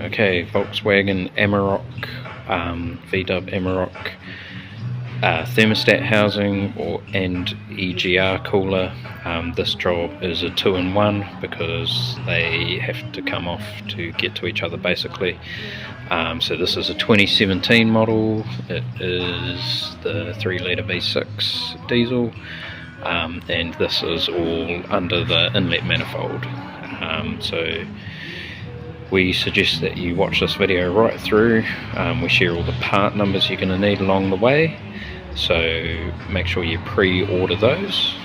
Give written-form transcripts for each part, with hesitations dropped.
Okay, Volkswagen Amarok, VW Amarok thermostat housing and EGR cooler. This job is a 2-in-1 because they have to come off to get to each other basically. So this is a 2017 model. It is the 3-litre V6 diesel, and this is all under the inlet manifold. So we suggest that you watch this video right through. We share all the part numbers you're going to need along the way, so make sure you pre-order those.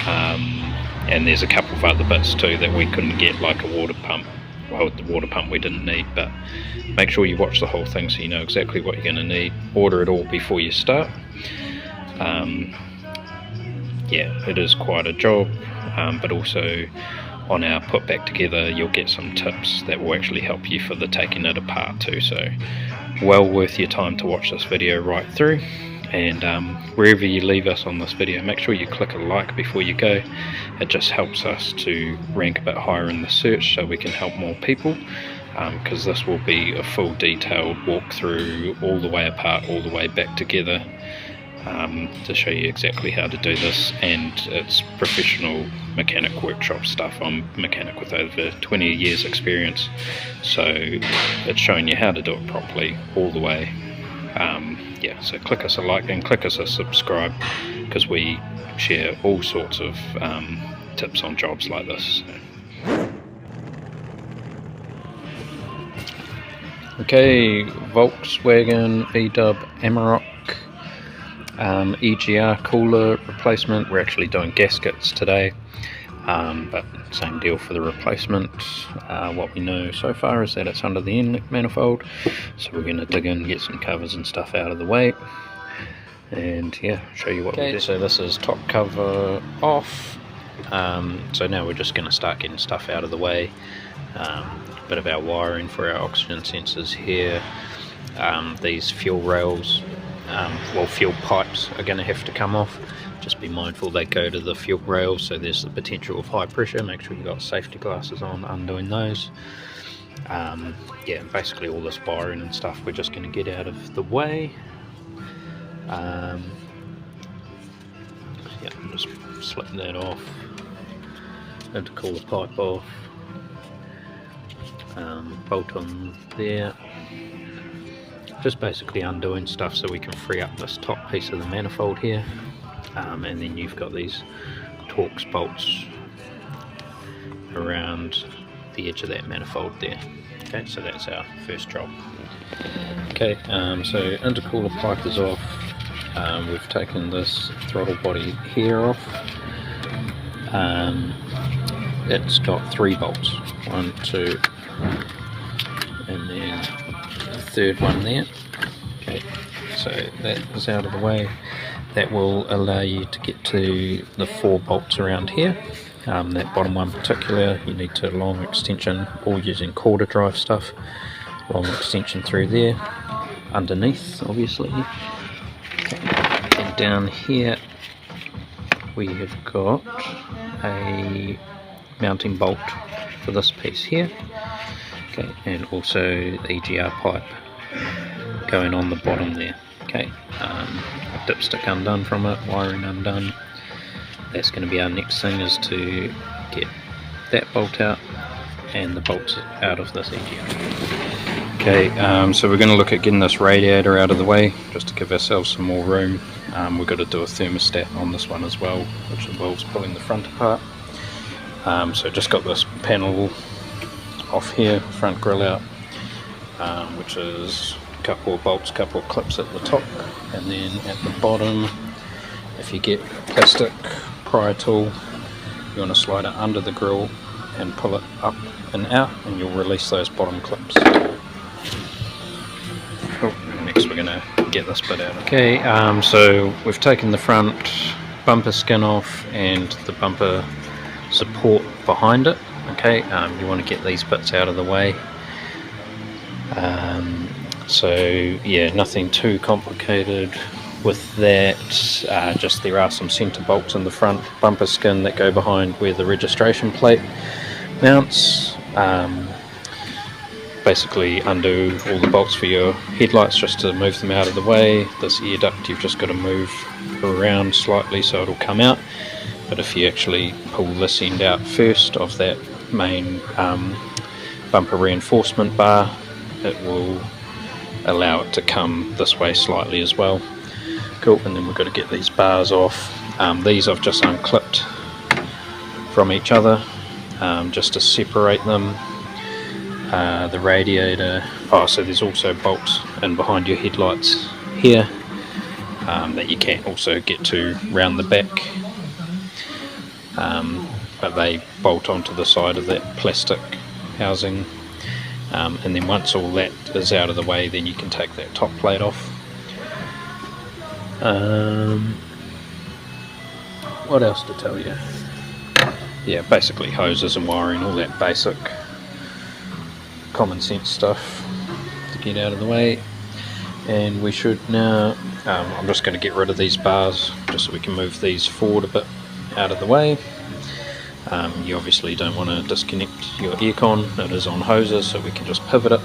And there's a couple of other bits too that we couldn't get, like a water pump. Well, the water pump we didn't need, but make sure you watch the whole thing so you know exactly what you're going to need. Order it all before you start. Yeah, it is quite a job, but also on our put back together you'll get some tips that will actually help you for the taking it apart too, so well worth your time to watch this video right through. And wherever you leave us on this video, make sure you click a like before you go. It just helps us to rank a bit higher in the search so we can help more people, because this will be a full detailed walkthrough all the way apart, all the way back together, to show you exactly how to do this. And it's professional mechanic workshop stuff. I'm a mechanic with over 20 years experience, so it's showing you how to do it properly all the way. Yeah, so click us a like and click us a subscribe, because we share all sorts of tips on jobs like this. Okay, Volkswagen VW Amarok EGR cooler replacement. We're actually doing gaskets today, but same deal for the replacement. What we know so far is that it's under the inlet manifold, so we're going to dig in and get some covers and stuff out of the way, and yeah, show you what we do. So this is top cover off, so now we're just going to start getting stuff out of the way. Bit of our wiring for our oxygen sensors here. These fuel rails, well, fuel pipes are going to have to come off. Just be mindful they go to the fuel rails, so there's the potential of high pressure. Make sure you've got safety glasses on undoing those. Yeah, basically all this wiring and stuff we're just going to get out of the way. Yeah, just slip that off, intercooler pipe off, bolt on there. Just basically undoing stuff so we can free up this top piece of the manifold here. And then you've got these Torx bolts around the edge of that manifold there. Okay, so that's our first job. Okay, so intercooler pipe is off. We've taken this throttle body here off. It's got 3 bolts, 1, 2, and then the third one there. Okay, so that is out of the way. That will allow you to get to the 4 bolts around here. That bottom one in particular, you need to long extension, or using quarter drive stuff, long extension through there, underneath obviously. Okay. And down here we have got a mounting bolt for this piece here. Okay, and also the EGR pipe going on the bottom there. Okay, dipstick undone from it, wiring undone. That's going to be our next thing, is to get that bolt out and the bolts out of this EGR. Okay, so we're going to look at getting this radiator out of the way, just to give ourselves some more room. We've got to do a thermostat on this one as well, which involves pulling the front apart. So just got this panel off here, front grille out, which is a couple of bolts, couple of clips at the top, and then at the bottom, if you get a plastic pry tool, you want to slide it under the grill and pull it up and out, and you'll release those bottom clips. Next we're going to get this bit out. Okay, so we've taken the front bumper skin off and the bumper support behind it. Okay, you want to get these bits out of the way. So yeah, nothing too complicated with that. Just there are some centre bolts in the front bumper skin that go behind where the registration plate mounts. basically undo all the bolts for your headlights just to move them out of the way. This air duct you've just got to move around slightly so it'll come out, but if you actually pull this end out first of that main bumper reinforcement bar, it will allow it to come this way slightly as well. Cool, and then we've got to get these bars off. These I've just unclipped from each other just to separate them. The radiator, so there's also bolts in behind your headlights here that you can also get to round the back, but they bolt onto the side of that plastic housing, and then once all that is out of the way, then you can take that top plate off. What else to tell you? Yeah, basically hoses and wiring, all that basic common sense stuff to get out of the way. And we should now, I'm just going to get rid of these bars just so we can move these forward a bit out of the way. You obviously don't want to disconnect your aircon, it is on hoses, so we can just pivot it.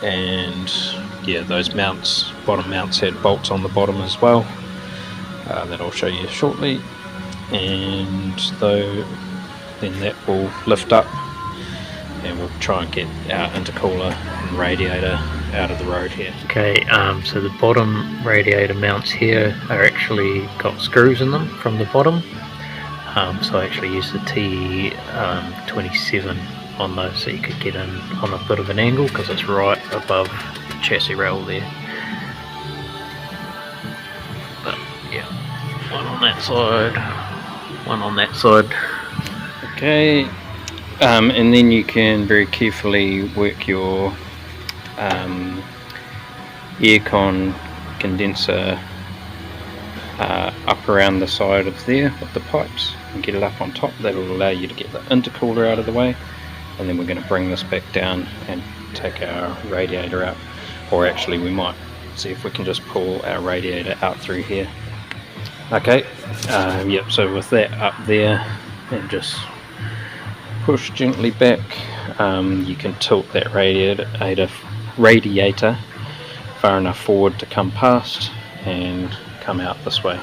And yeah, those mounts, bottom mounts, had bolts on the bottom as well, that I'll show you shortly. And then that will lift up, and we'll try and get our intercooler and radiator out of the road here. Okay, so the bottom radiator mounts here are actually got screws in them from the bottom. So I actually used the T27 on those so you could get in on a bit of an angle because it's right above the chassis rail there. But yeah, one on that side, one on that side. Okay, and then you can very carefully work your aircon condenser up around the side of there with the pipes and get it up on top. That will allow you to get the intercooler out of the way, and then we're going to bring this back down and take our radiator out, or actually we might see if we can just pull our radiator out through here. Okay, yep, so with that up there and just push gently back, you can tilt that radiator far enough forward to come past and come out this way.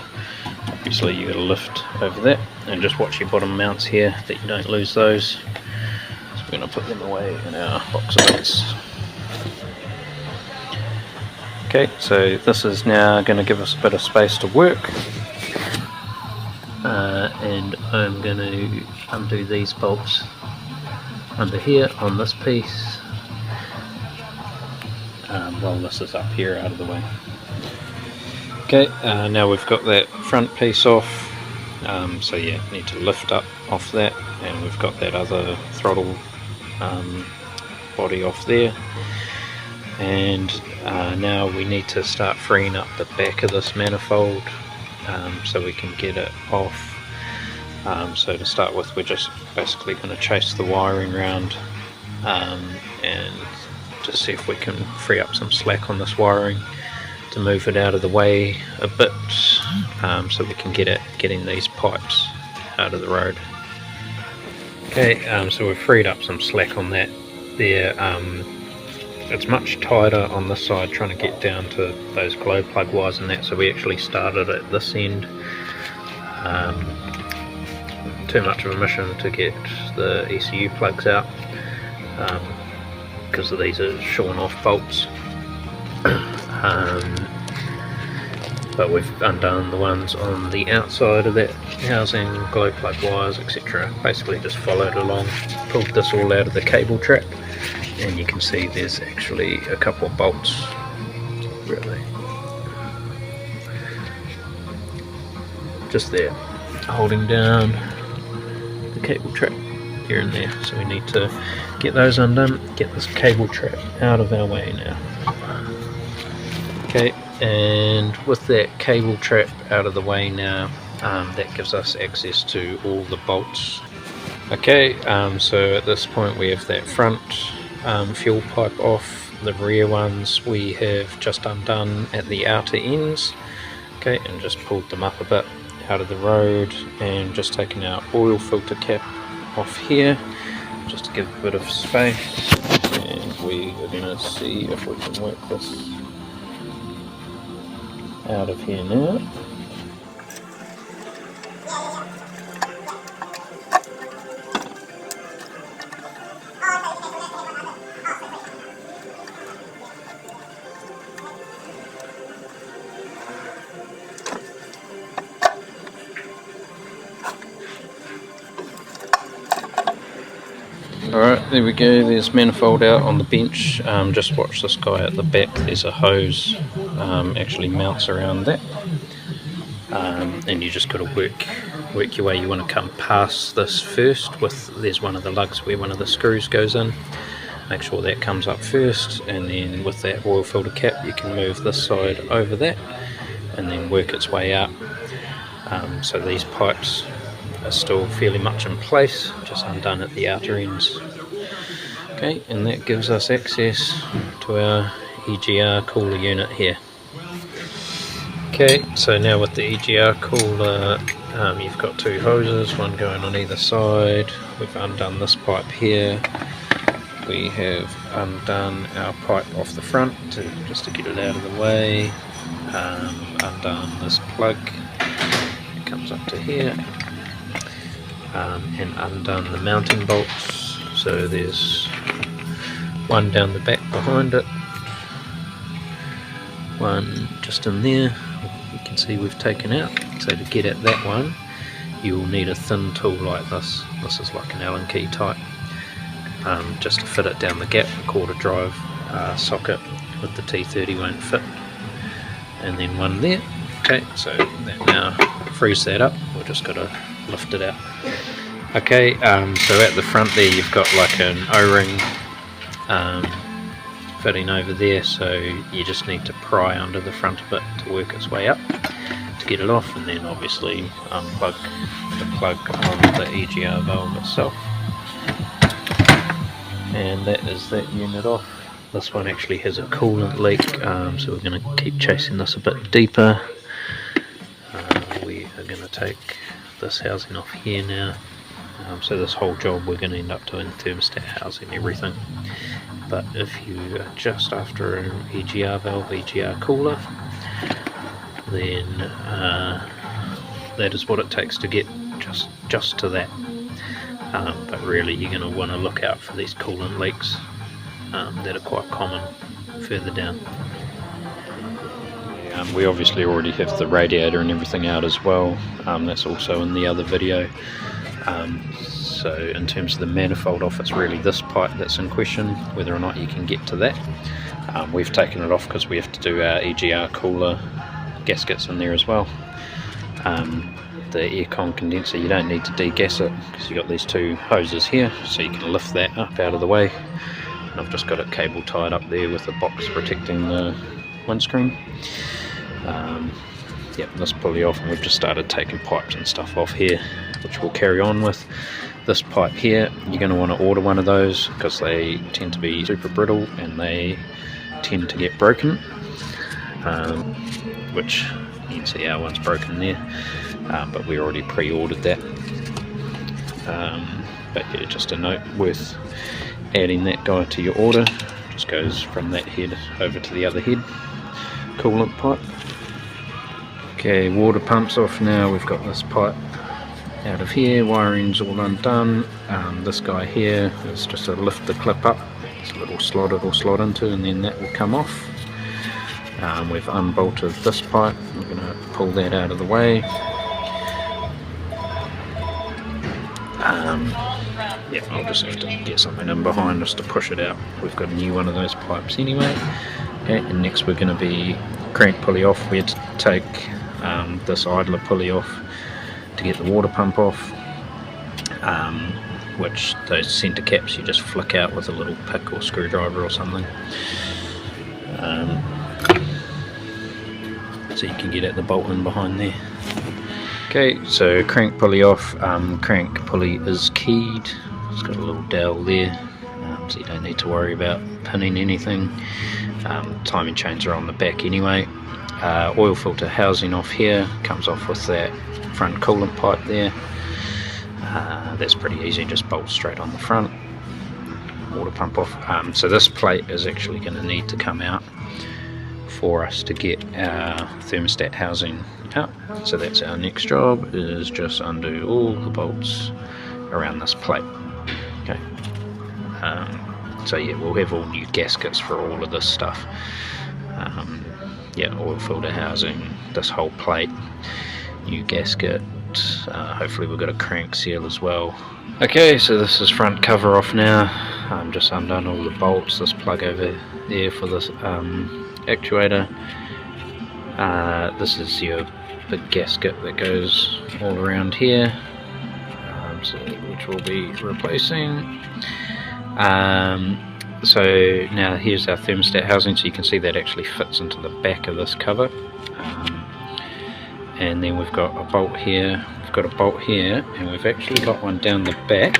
Obviously you got to lift over that and just watch your bottom mounts here that you don't lose those. So we're going to put them away in our box of nuts. Okay, so this is now going to give us a bit of space to work, and I'm going to undo these bolts under here on this piece while this is up here out of the way. Okay, now we've got that front piece off, so yeah, need to lift up off that, and we've got that other throttle body off there, and now we need to start freeing up the back of this manifold so we can get it off. So to start with, we're just basically going to chase the wiring around and just see if we can free up some slack on this wiring to move it out of the way a bit, so we can get at getting these pipes out of the road. Okay, so we've freed up some slack on that there. It's much tighter on this side trying to get down to those glow plug wires and that, so we actually started at this end. Too much of a mission to get the ECU plugs out because these are shorn off bolts. But we've undone the ones on the outside of that housing, glow plug wires, etc. Basically just followed along, pulled this all out of the cable trap, and you can see there's actually a couple of bolts really just there holding down the cable trap here and there, so we need to get those undone, get this cable trap out of our way now. Okay, and with that cable trap out of the way now, that gives us access to all the bolts. Okay, so at this point we have that front fuel pipe off. The rear ones we have just undone at the outer ends. Okay, and just pulled them up a bit out of the road, and just taken our oil filter cap off here. just to give a bit of space, and we are going to see if we can work this out of here now. Alright, there we go, there's manifold out on the bench. Just watch this guy at the back, there's a hose actually mounts around that, and you just got to work your way. You want to come past this first. There's one of the lugs where one of the screws goes in, make sure that comes up first, and then with that oil filter cap you can move this side over that and then work its way out. So these pipes are still fairly much in place, just undone at the outer ends. Okay, and that gives us access to our EGR cooler unit here. Okay, so now with the EGR cooler, you've got two hoses, one going on either side. We've undone this pipe here. We have undone our pipe off the front just to get it out of the way. Undone this plug, it comes up to here. And undone the mounting bolts, so there's one down the back behind it, one just in there, you can see we've taken out. So to get at that one you will need a thin tool like this. This is like an Allen key type, just to fit it down the gap. The quarter drive socket with the T30 won't fit, and then one there. Okay, so that now frees that up, we've just got to lift it out. Okay, so at the front there you've got like an O-ring fitting over there, so you just need to pry under the front of it to work its way up to get it off, and then obviously unplug the plug on the EGR valve itself, and that is that unit off. This one actually has a coolant leak, so we're going to keep chasing this a bit deeper. We are going to take this housing off here now. So this whole job we're going to end up doing thermostat housing, everything. But if you are just after an EGR valve, EGR cooler, then that is what it takes to get just to that. But really you're going to want to look out for these coolant leaks that are quite common further down. We obviously already have the radiator and everything out as well. That's also in the other video. So in terms of the manifold off, it's really this pipe that's in question, whether or not you can get to that. We've taken it off because we have to do our EGR cooler gaskets in there as well. The aircon condenser, you don't need to degas it because you've got these two hoses here, so you can lift that up out of the way. And I've just got it cable tied up there with a box protecting the windscreen. Yep, this pulley off, and we've just started taking pipes and stuff off here, which we'll carry on with. This pipe here, you're going to want to order one of those because they tend to be super brittle and they tend to get broken, which you can see our one's broken there, but we already pre-ordered that. But yeah, just a note worth adding that guy to your order. Just goes from that head over to the other head, coolant pipe. Okay, water pumps off now. We've got this pipe out of here, wiring's all undone. This guy here is just to lift the clip up, it's a little slot it'll slot into, and then that will come off. We've unbolted this pipe, we're going to pull that out of the way. Yeah, I'll just have to get something in behind us to push it out. We've got a new one of those pipes anyway. Okay, and next we're going to be crank pulley off. We had to take this idler pulley off to get the water pump off, which those center caps you just flick out with a little pick or screwdriver or something, so you can get at the bolt in behind there. Okay, so crank pulley off. Crank pulley is keyed, it's got a little dowel there, so you don't need to worry about pinning anything. Timing chains are on the back anyway. Oil filter housing off here, comes off with that front coolant pipe there. That's pretty easy, just bolt straight on the front. water pump off. So this plate is actually going to need to come out for us to get our thermostat housing out. So that's our next job, is just undo all the bolts around this plate. Okay. So yeah, we'll have all new gaskets for all of this stuff. Yeah, oil filter housing, this whole plate, new gasket. Hopefully we've got a crank seal as well. Okay, so this is front cover off now. Just undone all the bolts, this plug over there for this actuator. This is your big gasket that goes all around here, which we'll be replacing. So now here's our thermostat housing, so you can see that actually fits into the back of this cover. And then we've got a bolt here, and we've actually got one down the back,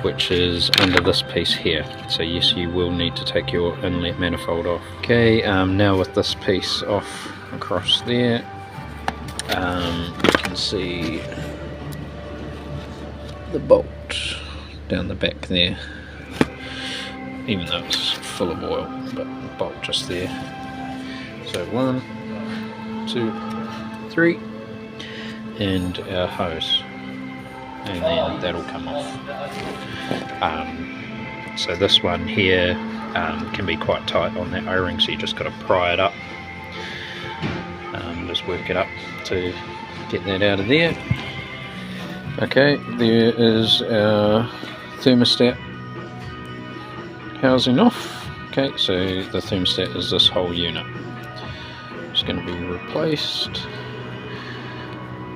which is under this piece here. So yes, you will need to take your inlet manifold off. Okay, now with this piece off across there, you can see the bolt down the back there, even though it's full of oil, but the bolt just there. So 1, 2, 3, and our hose, and then that'll come off. So this one here can be quite tight on that O-ring, so you just got to pry it up, just work it up to get that out of there. Okay, there is our thermostat housing off. Okay, so the thermostat is this whole unit. It's going to be replaced.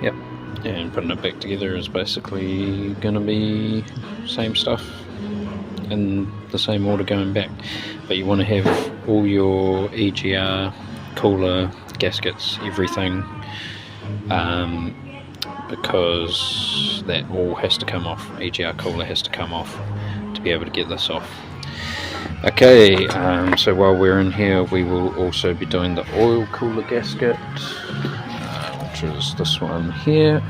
Yep, and putting it back together is basically going to be same stuff in the same order going back. But you want to have all your EGR, cooler, gaskets, everything, because that all has to come off. EGR cooler has to come off to be able to get this off. Okay, so while we're in here, we will also be doing the oil cooler gasket, which is this one here.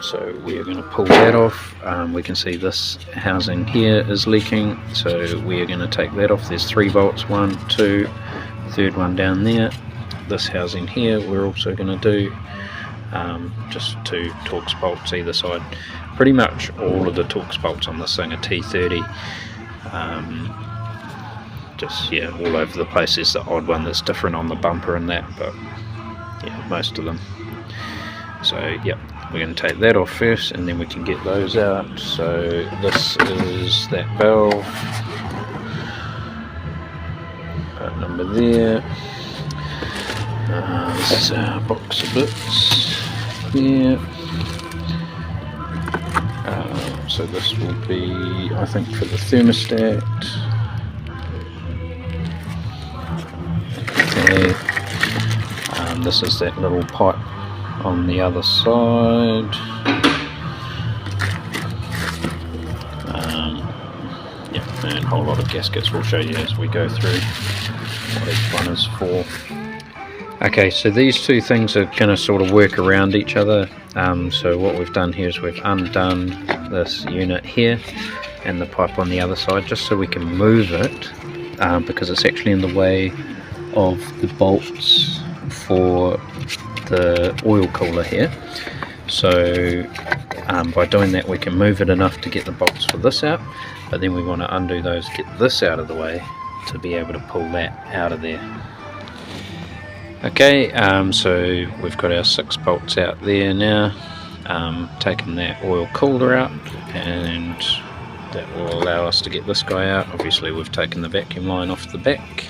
So we're going to pull that off. We can see this housing here is leaking, so we are going to take that off. There's 3 bolts, 1, 2, third one down there. This housing here we're also going to do, just 2 Torx bolts either side. Pretty much all of the Torx bolts on this thing are T30. Just yeah, all over the place. There's the odd one that's different on the bumper and that, but yeah, most of them. So yep, we're going to take that off first, and then we can get those out. So this is that valve, part number there. This is our box of bits here. So this will be, I think, for the thermostat. Okay. This is that little pipe on the other side. Yeah, and a whole lot of gaskets. We'll show you as we go through what each one is for. Okay, so these 2 things are going to sort of work around each other. So what we've done here is we've undone this unit here and the pipe on the other side, just so we can move it, because it's actually in the way of the bolts for the oil cooler here. So by doing that we can move it enough to get the bolts for this out, but then we want to undo those, get this out of the way to be able to pull that out of there. Okay, so we've got our 6 bolts out there now, taking that oil cooler out, and that will allow us to get this guy out. Obviously we've taken the vacuum line off the back.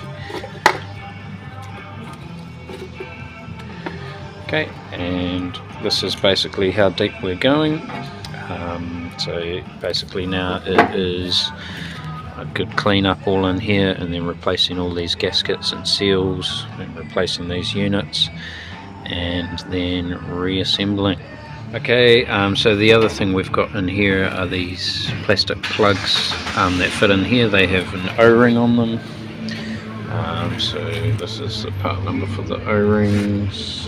Okay, and this is basically how deep we're going. So basically now it is a good clean up all in here, and then replacing all these gaskets and seals, and replacing these units, and then reassembling. Okay, so the other thing we've got in here are these plastic plugs that fit in here. They have an O-ring on them. So this is the part number for the O-rings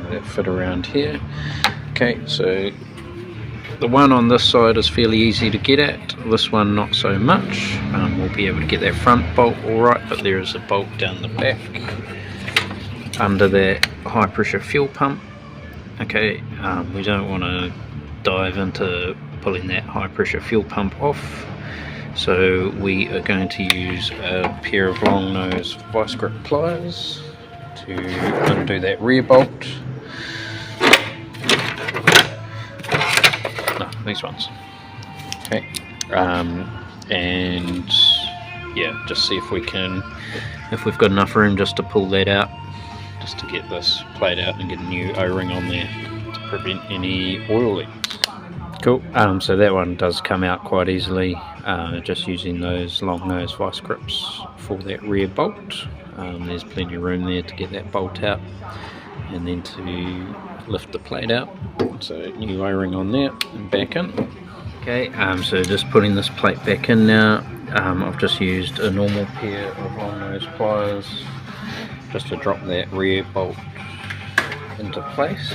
that fit around here. Okay, so the one on this side is fairly easy to get at, this one not so much. We'll be able to get that front bolt alright, but there is a bolt down the back under that high pressure fuel pump. Okay, we don't want to dive into pulling that high pressure fuel pump off, so we are going to use a pair of long nose vice grip pliers to undo that rear bolt. No, these ones. Okay, and yeah, just see if we've got enough room just to pull that out, just to get this plate out and get a new O-ring on there to prevent any oil leak. Cool, so that one does come out quite easily, just using those long nose vice grips for that rear bolt. There's plenty of room there to get that bolt out and then to lift the plate out. So new O-ring on there and back in. Okay, so just putting this plate back in now. I've just used a normal pair of long nose pliers just to drop that rear bolt into place.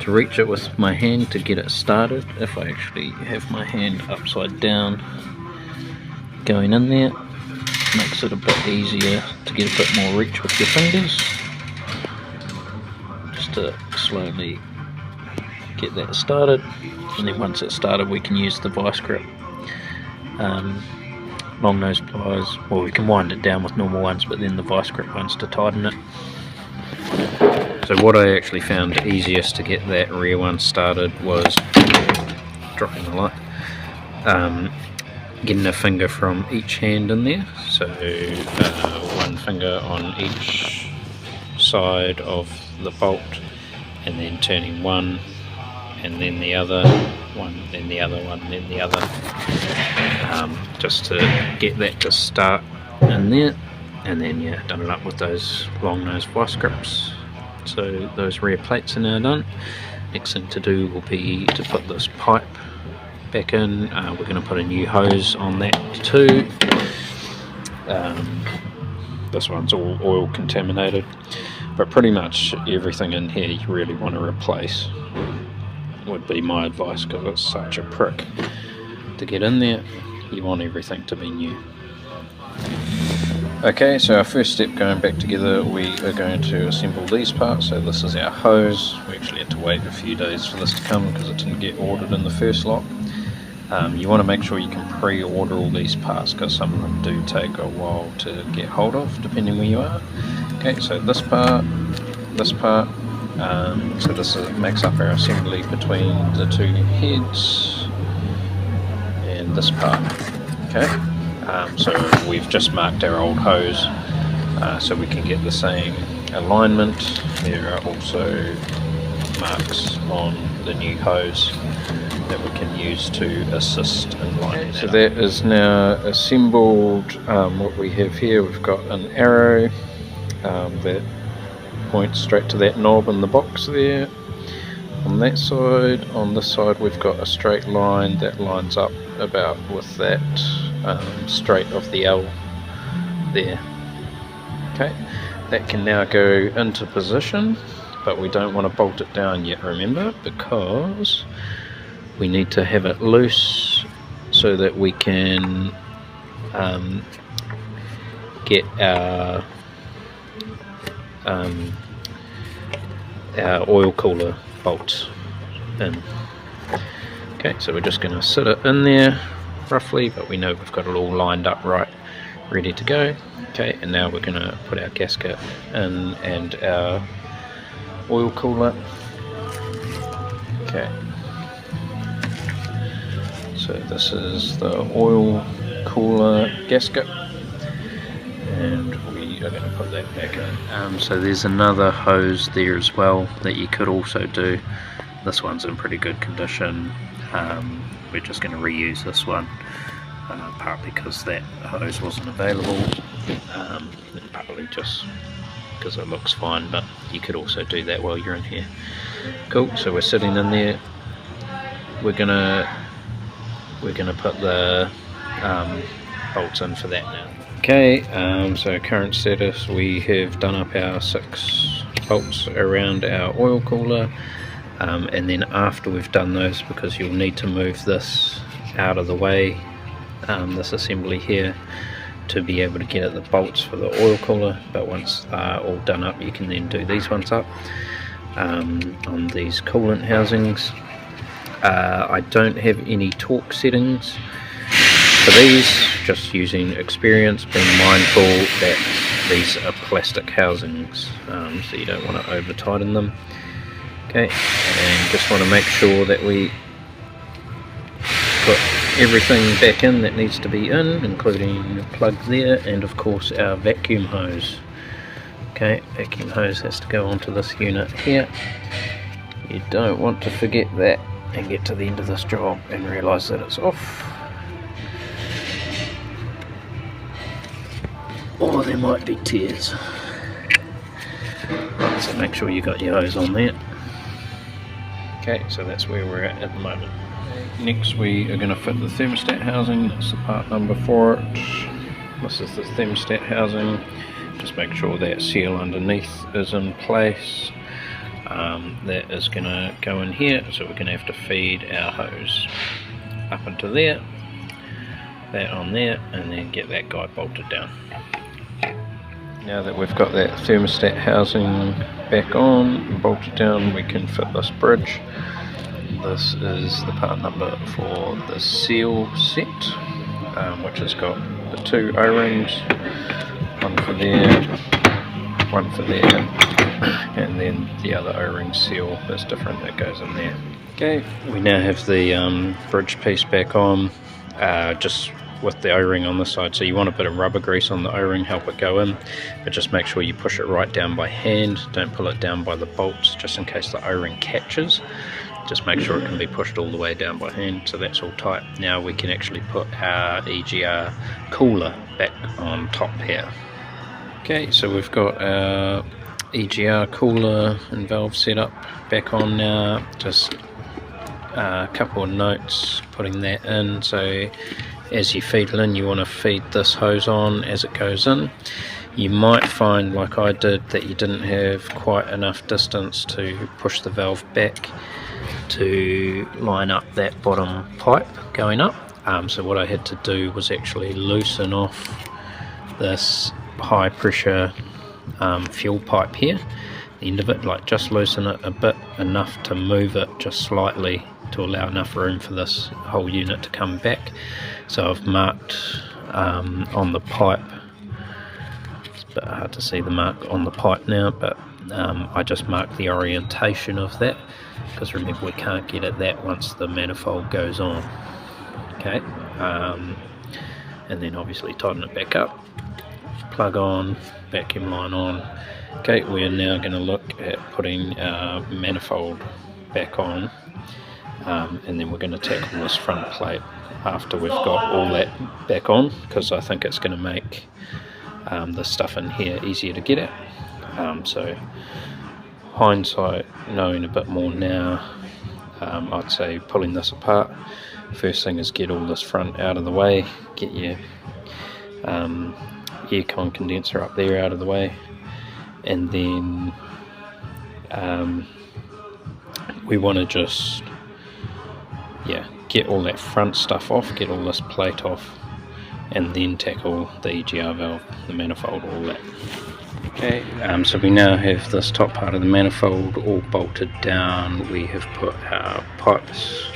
To reach it with my hand to get it started, if I actually have my hand upside down going in there, makes it a bit easier to get a bit more reach with your fingers. Just to slowly get that started, and then once it's started we can use the vice grip long nose pliers, or we can wind it down with normal ones, but then the vice grip ones to tighten it. So what I actually found easiest to get that rear one started was dropping the light, getting a finger from each hand in there, so one finger on each side of the bolt, and then turning one and then the other one, then the other one, then the other, just to get that to start in there, and then yeah, done it up with those long nose vice grips. So those rear plates are now done. Next thing to do will be to put this pipe back in. We're going to put a new hose on that too. This one's all oil contaminated, but pretty much everything in here you really want to replace, would be my advice, because it's such a prick to get in there. You want everything to be new. Okay, so our first step going back together, we are going to assemble these parts. So this is our hose. We actually had to wait a few days for this to come because it didn't get ordered in the first lot. You want to make sure you can pre-order all these parts, because some of them do take a while to get hold of depending where you are. Okay, so this part, so this makes up our assembly between the two heads and this part. Okay, so we've just marked our old hose so we can get the same alignment. There are also marks on the new hose that we can use to assist in lining. So that is now assembled. What we have here, we've got an arrow that points straight to that knob in the box there. On that side, on this side we've got a straight line that lines up about with that straight of the L there. Okay, that can now go into position, but we don't want to bolt it down yet, remember, because we need to have it loose so that we can get our oil cooler bolts in. Okay, so we're just going to sit it in there roughly, but we know we've got it all lined up right, ready to go. Okay, and now we're going to put our gasket in and our oil cooler. Okay, so this is the oil cooler gasket, and we are going to put that back in. So there's another hose there as well that you could also do. This one's in pretty good condition. We're just going to reuse this one, partly because that hose wasn't available, and partly just because it looks fine, but you could also do that while you're in here. Cool, so we're sitting in there. We're gonna put the bolts in for that now. Okay, so current status, we have done up our 6 bolts around our oil cooler. and then after we've done those, because you'll need to move this out of the way, this assembly here, to be able to get at the bolts for the oil cooler, but once they're all done up you can then do these ones up on these coolant housings. I don't have any torque settings for these, just using experience, being mindful that these are plastic housings, so you don't want to over tighten them. Okay, and just want to make sure that we put everything back in that needs to be in, including the plug there, and of course our vacuum hose. Okay, vacuum hose has to go onto this unit here. You don't want to forget that and get to the end of this job and realise that it's off, or there might be tears. Right, so make sure you got your hose on there. Okay, so that's where we're at the moment. Next we are going to fit the thermostat housing. That's the part number for it. This is the thermostat housing. Just make sure that seal underneath is in place. That is going to go in here, so we're going to have to feed our hose up into there, that on there, and then get that guy bolted down. Now that we've got that thermostat housing back on and bolted down, we can fit this bridge. This is the part number for the seal set, which has got the two O-rings, one for there, one for there, and then the other O-ring seal is different, that goes in there. Okay, we now have the bridge piece back on, just with the O-ring on this side. So you want a bit of rubber grease on the O-ring, help it go in, but just make sure you push it right down by hand, don't pull it down by the bolts, just in case the O-ring catches. Just make sure it can be pushed all the way down by hand, so that's all tight. Now we can actually put our EGR cooler back on top here. Okay, so we've got our EGR cooler and valve setup back on now. Just a couple of notes putting that in. So as you feed it in, you want to feed this hose on as it goes in. You might find, like I did, that you didn't have quite enough distance to push the valve back to line up that bottom pipe going up. So what I had to do was actually loosen off this high pressure fuel pipe here, the end of it, like just loosen it a bit, enough to move it just slightly to allow enough room for this whole unit to come back. So I've marked on the pipe, it's a bit hard to see the mark on the pipe now, but I just marked the orientation of that, because remember we can't get at that once the manifold goes on. Okay, and then obviously tighten it back up, plug on, vacuum line on. Okay, we're now going to look at putting our manifold back on, and then we're going to tackle this front plate after we've got all that back on, because I think it's going to make the stuff in here easier to get at. So hindsight, knowing a bit more now, I'd say pulling this apart, first thing is get all this front out of the way, get your aircon condenser up there out of the way, and then we want to just get all that front stuff off, get all this plate off, and then tackle the EGR valve, the manifold, all that. Okay, so we now have this top part of the manifold all bolted down. We have put our pipes,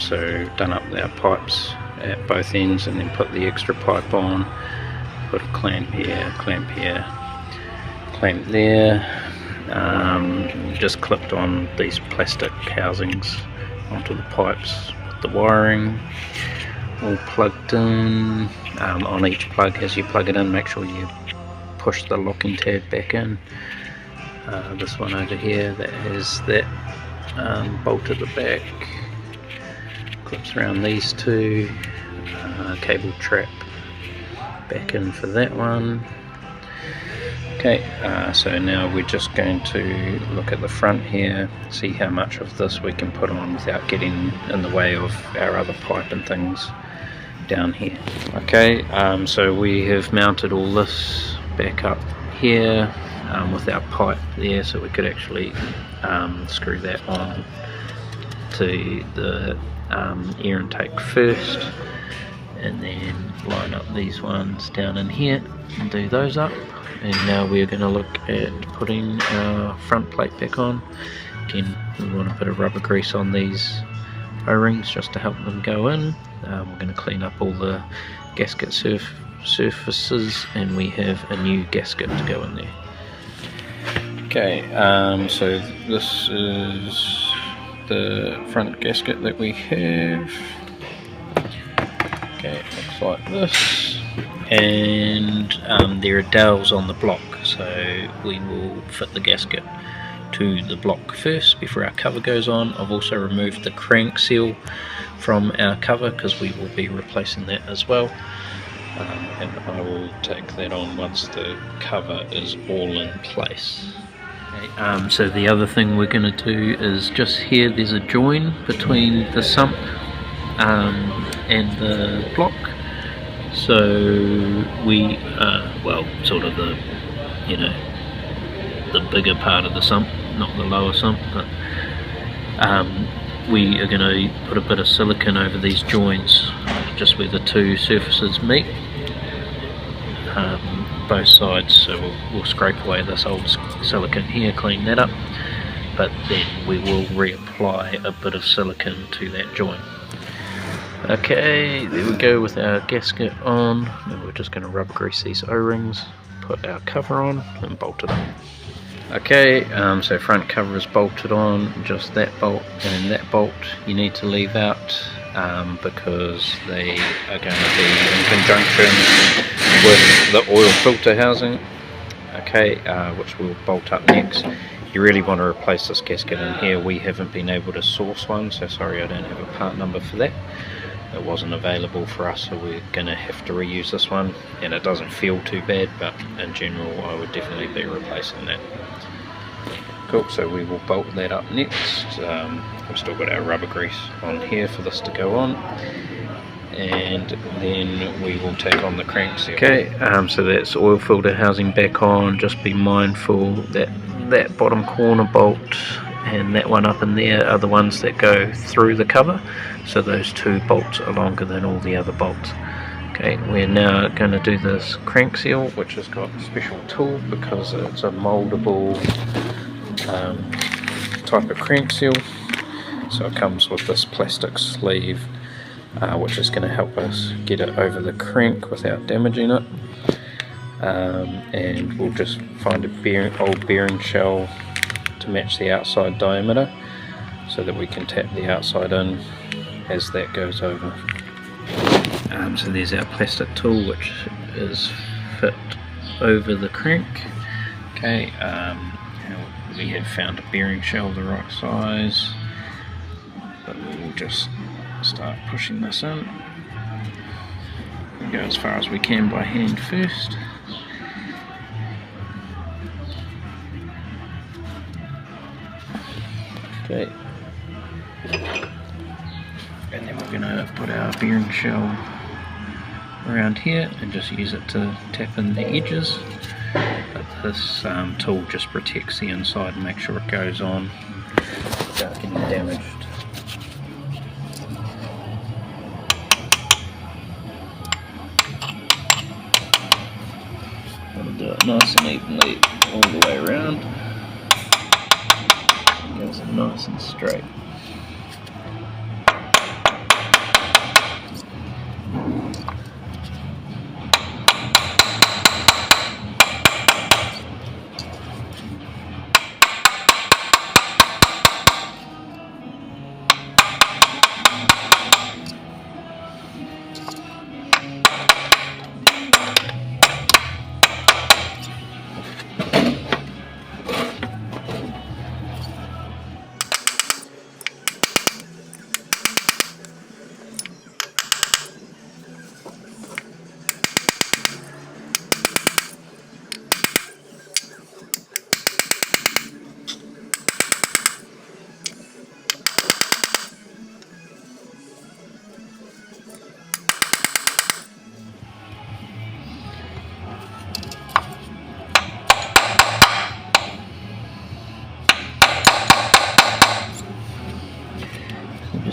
so done up our pipes at both ends, and then put the extra pipe on, put a clamp here, clamp there, just clipped on these plastic housings onto the pipes, the wiring all plugged in. On each plug, as you plug it in, make sure you push the locking tab back in. This one over here that has that bolt at the back, clips around these two, cable trap back in for that one. Okay, so now we're just going to look at the front here, see how much of this we can put on without getting in the way of our other pipe and things down here. Okay, so we have mounted all this back up here. with our pipe there, so we could actually screw that on to the air intake first, and then line up these ones down in here and do those up. And now we're going to look at putting our front plate back on. Again, we want a bit of rubber grease on these O-rings just to help them go in. We're going to clean up all the gasket surfaces, and we have a new gasket to go in there. Okay, so this is the front gasket that we have. Okay, it looks like this, and there are dowels on the block, so we will fit the gasket to the block first before our cover goes on. I've also removed the crank seal from our cover because we will be replacing that as well, and I will take that on once the cover is all in place. Okay, so the other thing we're going to do is just here there's a join between the sump and the block, so we well, sort of the, you know, the bigger part of the sump, not the lower sump, but we are going to put a bit of silicone over these joins, just where the two surfaces meet, both sides. So we'll scrape away this old silicone here, clean that up, but then we will reapply a bit of silicone to that joint. Okay, there we go with our gasket on. Now we're just going to rubber grease these O-rings, put our cover on and bolt it up. Okay, so front cover is bolted on, just that bolt and that bolt you need to leave out because they are going to be in conjunction with the oil filter housing, okay, which we'll bolt up next. You really want to replace this gasket in here. We haven't been able to source one, so sorry I don't have a part number for that. It wasn't available for us, so we're going to have to reuse this one, and it doesn't feel too bad, but in general I would definitely be replacing that. Cool, so we will bolt that up next. We've still got our rubber grease on here for this to go on, and then we will take on the crank seal. Okay, so that's oil filter housing back on. Just be mindful that that bottom corner bolt and that one up in there are the ones that go through the cover, so those two bolts are longer than all the other bolts. Okay, we're now going to do this crank seal, which has got a special tool because it's a mouldable type of crank seal. So it comes with this plastic sleeve, which is going to help us get it over the crank without damaging it. And we'll just find a old bearing shell to match the outside diameter, so that we can tap the outside in as that goes over. So there's our plastic tool, which is fit over the crank. Okay, we have found a bearing shell the right size, but we will just start pushing this in. We'll go as far as we can by hand first. Okay, and then we're going to put our bearing shell around here and just use it to tap in the edges, but this tool just protects the inside and makes sure it goes on without getting damaged. I'll do it nice and evenly all the way around. It goes nice and straight.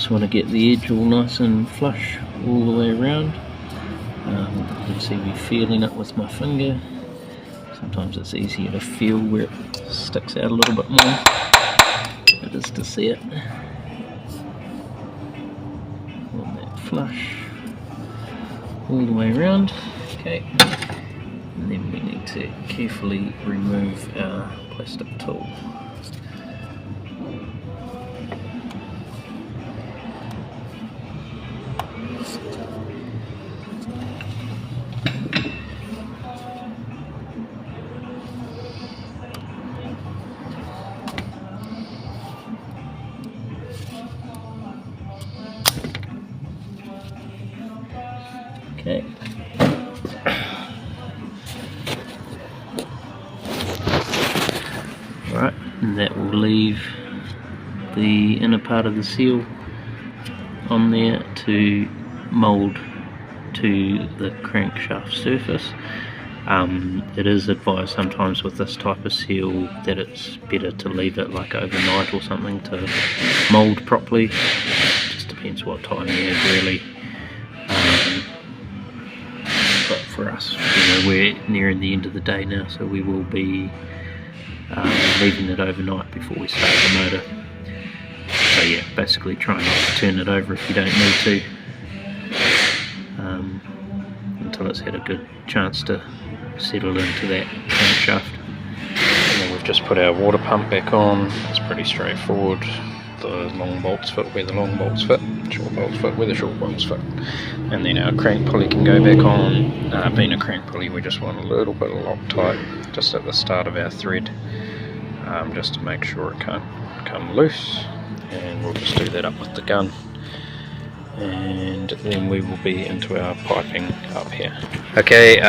just want to get the edge all nice and flush all the way around. You can see me feeling it with my finger. Sometimes it's easier to feel where it sticks out a little bit more than it is to see it. Want that flush all the way around. Okay, and then we need to carefully remove our plastic tool. Okay. Right, and that will leave the inner part of the seal on there to mould to the crankshaft surface. It is advised sometimes with this type of seal that it's better to leave it like overnight or something to mould properly. Just depends what time you have really. But for us, we're nearing the end of the day now, so we will be leaving it overnight before we start the motor. So yeah, basically try not to turn it over if you don't need to, until it's had a good chance to settle into that crankshaft. And then we've just put our water pump back on. It's pretty straightforward. The long bolts fit where the long bolts fit, short bolts fit where the short bolts fit, and then our crank pulley can go back on. Being a crank pulley, we just want a little bit of Loctite just at the start of our thread, just to make sure it can't come loose, and we'll just do that up with the gun, and then we will be into our piping up here. Okay,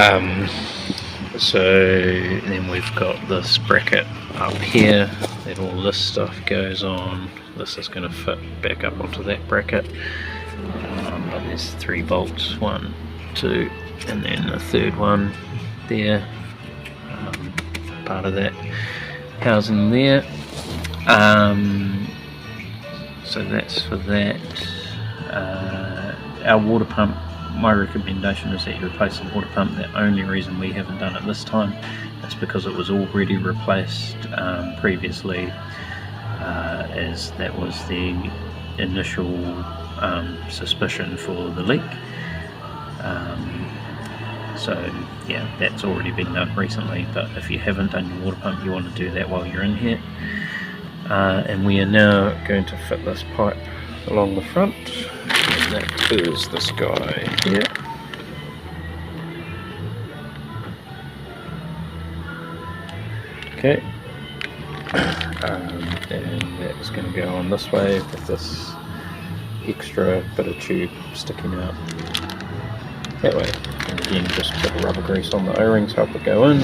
so then we've got this bracket up here that all this stuff goes on. This is going to fit back up onto that bracket, but there's 3 bolts, 1, 2, and then a third one there, part of that housing there. So that's for that. Our water pump, my recommendation is that you replace the water pump. The only reason we haven't done it this time is because it was already replaced previously, as that was the initial suspicion for the leak. So yeah, that's already been done recently, but if you haven't done your water pump, you want to do that while you're in here. And we are now going to fit this pipe along the front, and that is this guy here. Okay, and that is going to go on this way with this extra bit of tube sticking out that way. And again, just a bit of rubber grease on the O-rings, help it go in.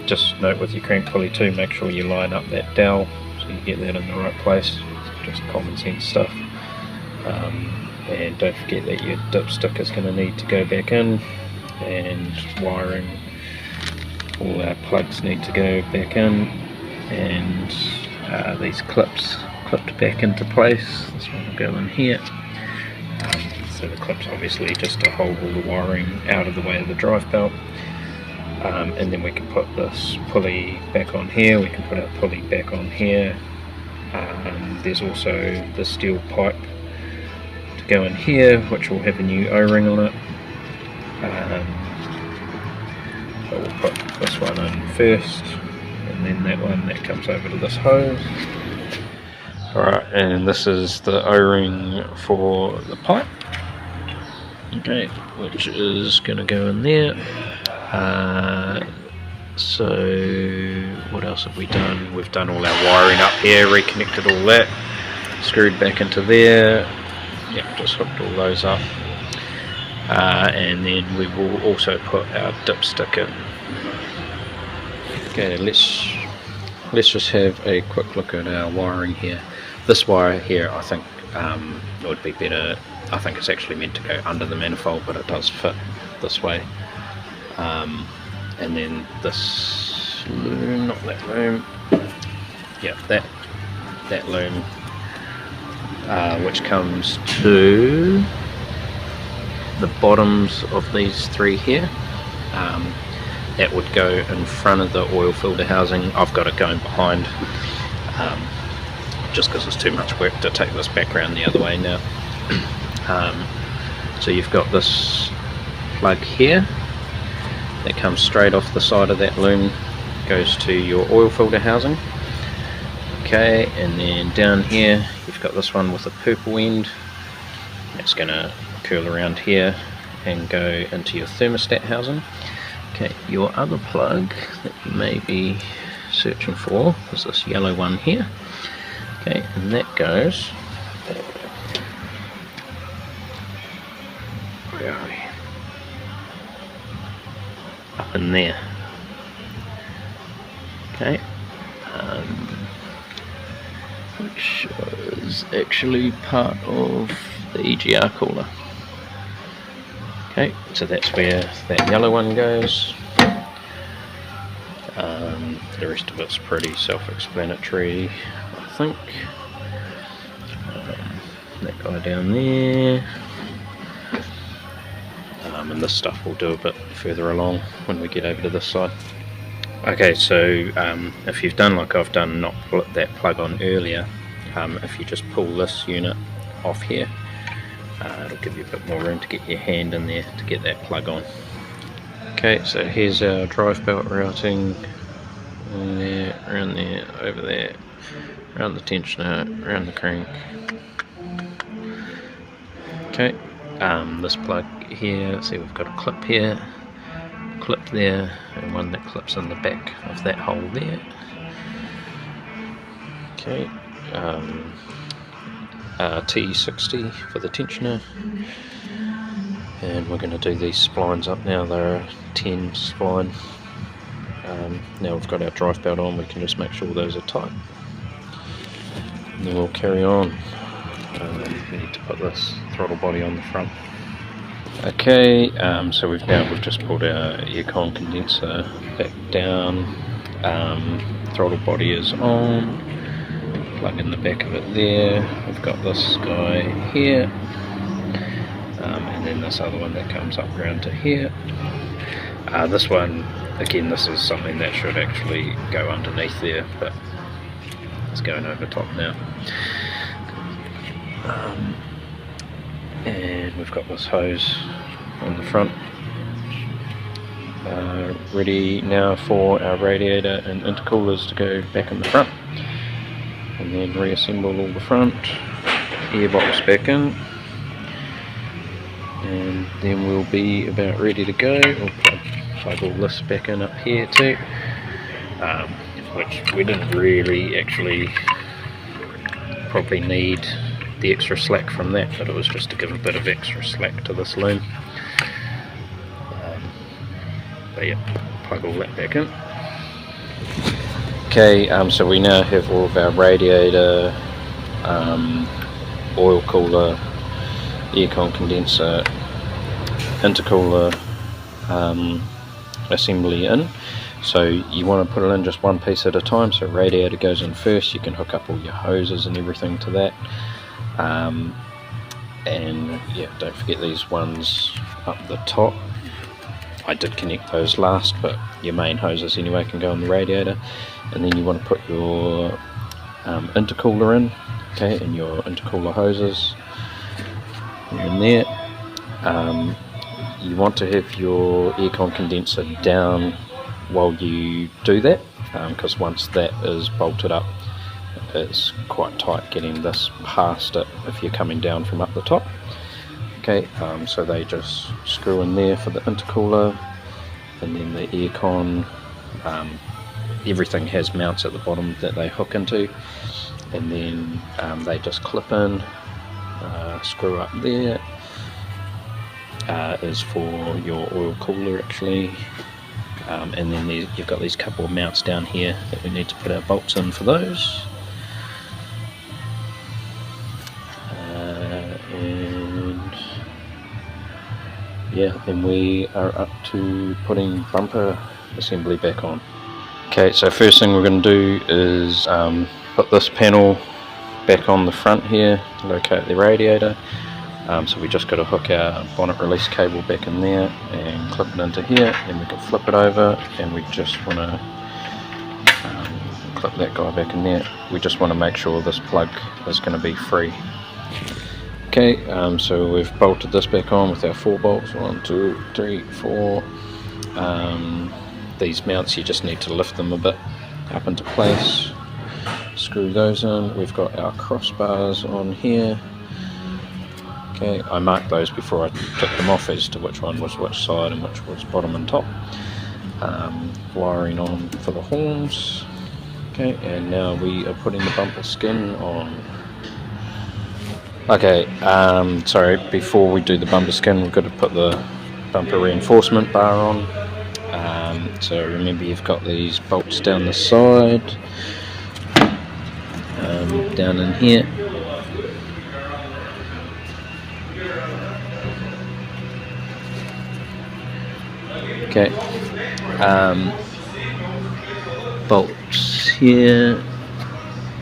Just note with your crank pulley too, make sure you line up that dowel so you get that in the right place. Just common sense stuff. And don't forget that your dipstick is going to need to go back in, and wiring, all our plugs need to go back in, and these clips clipped back into place. This one will go in here. So the clips obviously just to hold all the wiring out of the way of the drive belt. And then we can put this pulley back on here, we can put our pulley back on here. There's also the steel pipe to go in here, which will have a new O-ring on it. But we'll put this one in first, and then that one that comes over to this hose. Alright, and this is the O-ring for the pipe. Okay, which is going to go in there. So what else have we done? We've done all our wiring up here, reconnected all that, screwed back into there. Yep, just hooked all those up. And then we will also put our dipstick in. Okay, let's just have a quick look at our wiring here. This wire here, I think it would be better. I think it's actually meant to go under the manifold, but it does fit this way. And then this loom, not that loom, yeah, that loom which comes to the bottoms of these three here. That would go in front of the oil filter housing. I've got it going behind, just because it's too much work to take this back around the other way now. So you've got this plug here that comes straight off the side of that loom, goes to your oil filter housing. Okay, and then down here you've got this one with a purple end. It's going to curl around here and go into your thermostat housing. Okay, your other plug that you may be searching for is this yellow one here. Okay, and that goes, where are we? Up in there. Okay, which is actually part of the EGR cooler. Okay, so that's where that yellow one goes. The rest of it's pretty self-explanatory, I think. That guy down there. And this stuff we'll do a bit further along when we get over to this side. Okay, so if you've done like I've done, not put that plug on earlier, if you just pull this unit off here, it'll give you a bit more room to get your hand in there to get that plug on. Okay, so here's our drive belt routing. In there, around there, over there, around the tensioner, around the crank. Okay, this plug here, see we've got a clip here, clip there, and one that clips in the back of that hole there. Okay, T60 for the tensioner, and we're going to do these splines up now. They're a 10 spline. Now we've got our drive belt on, we can just make sure those are tight, and then we'll carry on. We need to put this throttle body on the front. Okay, so we've just pulled our aircon condenser back down. Throttle body is on. Plug in the back of it there. We've got this guy here, and then this other one that comes up around to here. This one, again, this is something that should actually go underneath there, but it's going over top now. And we've got this hose on the front, ready now for our radiator and intercoolers to go back in the front, and then reassemble all the front, gearbox back in, and then we'll be about ready to go. We'll plug all this back in up here too, which we didn't really actually probably need the extra slack from that, but it was just to give a bit of extra slack to this loom. But yeah, plug all that back in. Okay, so we now have all of our radiator, oil cooler, aircon condenser, intercooler assembly in. So you want to put it in just one piece at a time. So radiator goes in first. You can hook up all your hoses and everything to that. And yeah, don't forget these ones up the top. I did connect those last, but your main hoses anyway can go on the radiator. And then you want to put your intercooler in, okay, and your intercooler hoses in there. You want to have your aircon condenser down while you do that, because once that is bolted up, it's quite tight getting this past it if you're coming down from up the top. Okay, so they just screw in there for the intercooler, and then the aircon, everything has mounts at the bottom that they hook into, and then they just clip in, screw up there, is for your oil cooler actually, and then you've got these couple of mounts down here that we need to put our bolts in for those. And yeah, then we are up to putting bumper assembly back on. Okay, so first thing we're going to do is put this panel back on the front here, locate the radiator. So we just got to hook our bonnet release cable back in there and clip it into here, then we can flip it over, and we just want to clip that guy back in there. We just want to make sure this plug is going to be free. Okay, so we've bolted this back on with our 4 bolts, 1, 2, 3, 4. These mounts, you just need to lift them a bit up into place, screw those in. We've got our crossbars on here. Okay, I marked those before I took them off as to which one was which side and which was bottom and top. Wiring on for the horns. Okay, and now we are putting the bumper skin on. Okay, sorry, before we do the bumper skin, we've got to put the bumper reinforcement bar on. So remember, you've got these bolts down the side, down in here. Okay, bolts here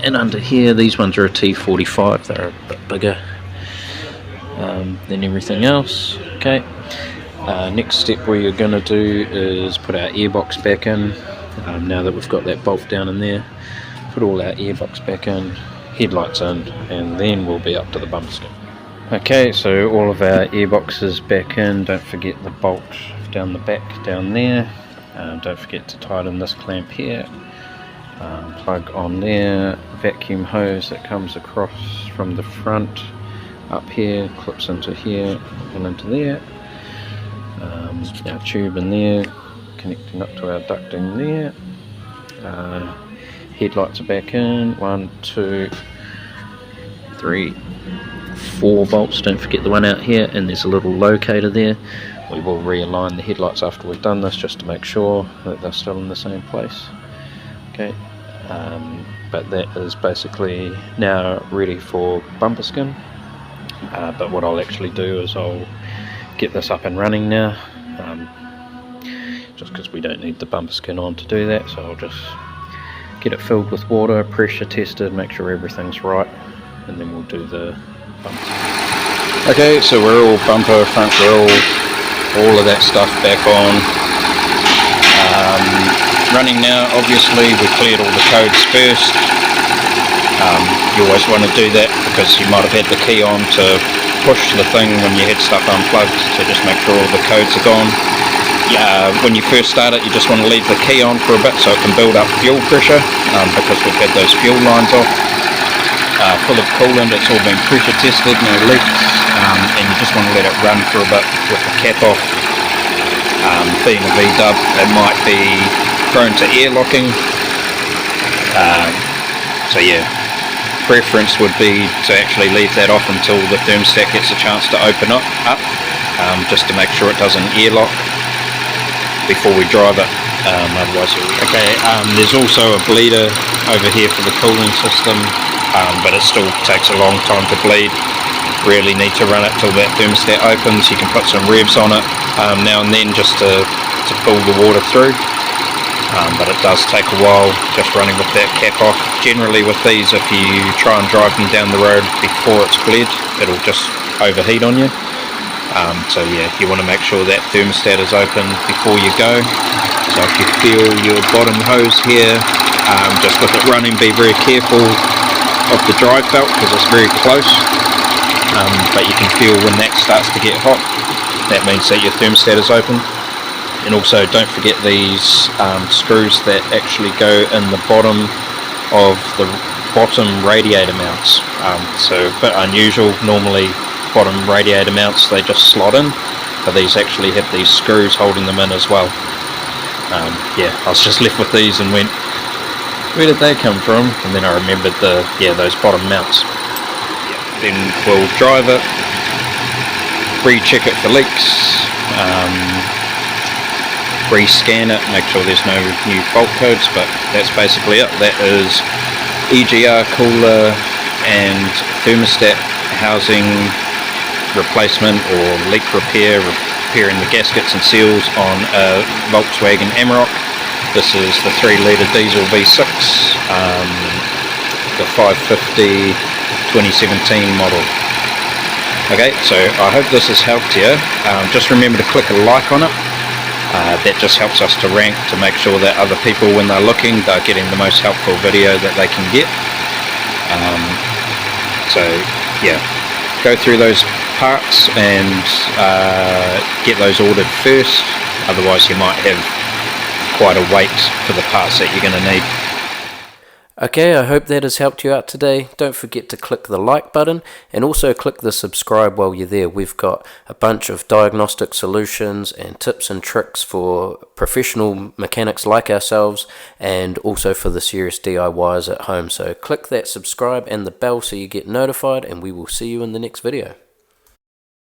and under here. These ones are a T45, they're a bit bigger than everything else. Okay, next step we are going to do is put our airbox back in. Now that we've got that bolt down in there, put all our airbox back in, headlights in, and then we'll be up to the bumper skin. Okay, so all of our airboxes back in. Don't forget the bolt down the back down there. Don't forget to tighten this clamp here. Plug on there, vacuum hose that comes across from the front up here, clips into here and into there. Our tube in there, connecting up to our ducting there. Headlights are back in. 1, 2, 3, 4 bolts. Don't forget the one out here, and there's a little locator there. We will realign the headlights after we've done this, just to make sure that they're still in the same place. Okay, but that is basically now ready for bumper skin. But what I'll actually do is I'll get this up and running now, just because we don't need the bumper skin on to do that. So I'll just get it filled with water, pressure tested, make sure everything's right, and then we'll do the bumper. Okay, so we're all bumper, front grille, all of that stuff back on. Running now. Obviously we cleared all the codes first. You always want to do that because you might have had the key on to push the thing when you had stuff unplugged, so just make sure all the codes are gone. When you first start it, you just want to leave the key on for a bit so it can build up fuel pressure, because we've had those fuel lines off. Full of coolant, it's all been pressure tested, no leaks, and you just want to let it run for a bit with the cap off. Being a VW, it might be prone to air locking, so yeah, preference would be to actually leave that off until the thermostat gets a chance to open up, just to make sure it doesn't air lock before we drive it. Otherwise, okay. There's also a bleeder over here for the cooling system, but it still takes a long time to bleed. Really need to run it till that thermostat opens. You can put some revs on it now and then just to pull the water through, but it does take a while just running with that cap off. Generally with these, if you try and drive them down the road before it's bled, it'll just overheat on you. So yeah, you want to make sure that thermostat is open before you go. So if you feel your bottom hose here, just with it running, be very careful of the drive belt because it's very close. But you can feel when that starts to get hot, that means that your thermostat is open. And also don't forget these screws that actually go in the bottom of the bottom radiator mounts. So a bit unusual. Normally bottom radiator mounts, they just slot in, but these actually have these screws holding them in as well. Yeah, I was just left with these and went, where did they come from? And then I remembered those bottom mounts. Then we'll drive it, re-check it for leaks, re-scan it, make sure there's no new fault codes, but that's basically it. That is EGR cooler and thermostat housing replacement or leak repair, repairing the gaskets and seals on a Volkswagen Amarok. This is the 3 litre diesel V6, the 550 2017 model. Okay, so I hope this has helped you. Just remember to click a like on it. That just helps us to rank, to make sure that other people, when they're looking, they're getting the most helpful video that they can get. So yeah, go through those parts and get those ordered first, otherwise you might have quite a wait for the parts that you're going to need. Okay, I hope that has helped you out today. Don't forget to click the like button and also click the subscribe while you're there. We've got a bunch of diagnostic solutions and tips and tricks for professional mechanics like ourselves, and also for the serious DIYers at home. So click that subscribe and the bell so you get notified, and we will see you in the next video.